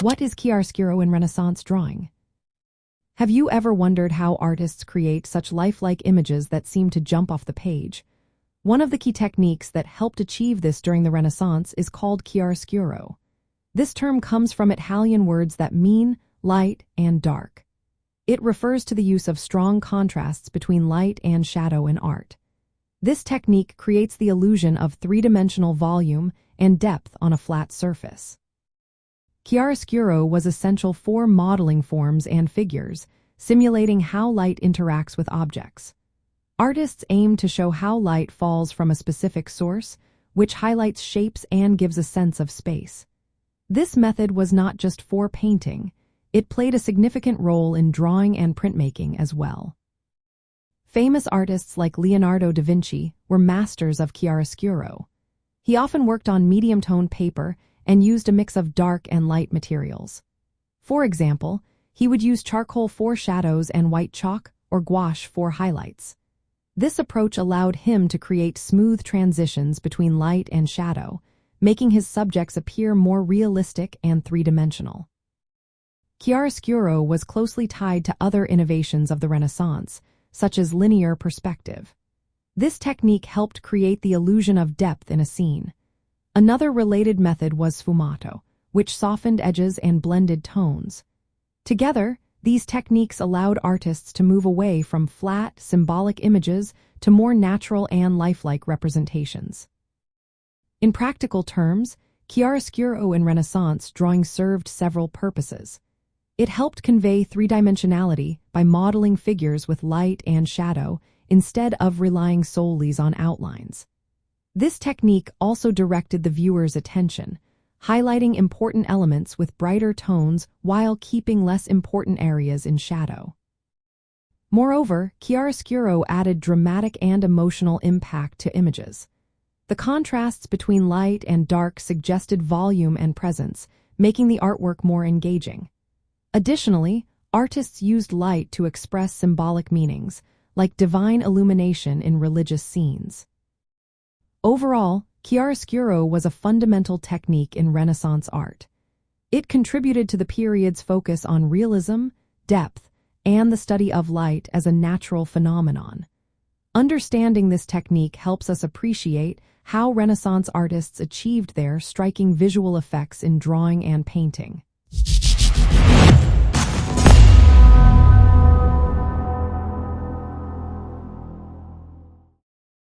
What is chiaroscuro in Renaissance drawing? Have you ever wondered how artists create such lifelike images that seem to jump off the page? One of the key techniques that helped achieve this during the Renaissance is called chiaroscuro. This term comes from Italian words that mean light and dark. It refers to the use of strong contrasts between light and shadow in art. This technique creates the illusion of three-dimensional volume and depth on a flat surface. Chiaroscuro was essential for modeling forms and figures, simulating how light interacts with objects. Artists aim to show how light falls from a specific source, which highlights shapes and gives a sense of space. This method was not just for painting, it played a significant role in drawing and printmaking as well. Famous artists like Leonardo da Vinci were masters of chiaroscuro. He often worked on medium-tone paper and used a mix of dark and light materials. For example, he would use charcoal for shadows and white chalk or gouache for highlights. This approach allowed him to create smooth transitions between light and shadow, making his subjects appear more realistic and three-dimensional. Chiaroscuro was closely tied to other innovations of the Renaissance, such as linear perspective. This technique helped create the illusion of depth in a scene. Another related method was sfumato, which softened edges and blended tones. Together, these techniques allowed artists to move away from flat, symbolic images to more natural and lifelike representations. In practical terms, chiaroscuro in Renaissance drawing served several purposes. It helped convey three-dimensionality by modeling figures with light and shadow instead of relying solely on outlines. This technique also directed the viewer's attention, highlighting important elements with brighter tones while keeping less important areas in shadow. Moreover, chiaroscuro added dramatic and emotional impact to images. The contrasts between light and dark suggested volume and presence, making the artwork more engaging. Additionally, artists used light to express symbolic meanings, like divine illumination in religious scenes. Overall, chiaroscuro was a fundamental technique in Renaissance art. It contributed to the period's focus on realism, depth, and the study of light as a natural phenomenon. Understanding this technique helps us appreciate how Renaissance artists achieved their striking visual effects in drawing and painting.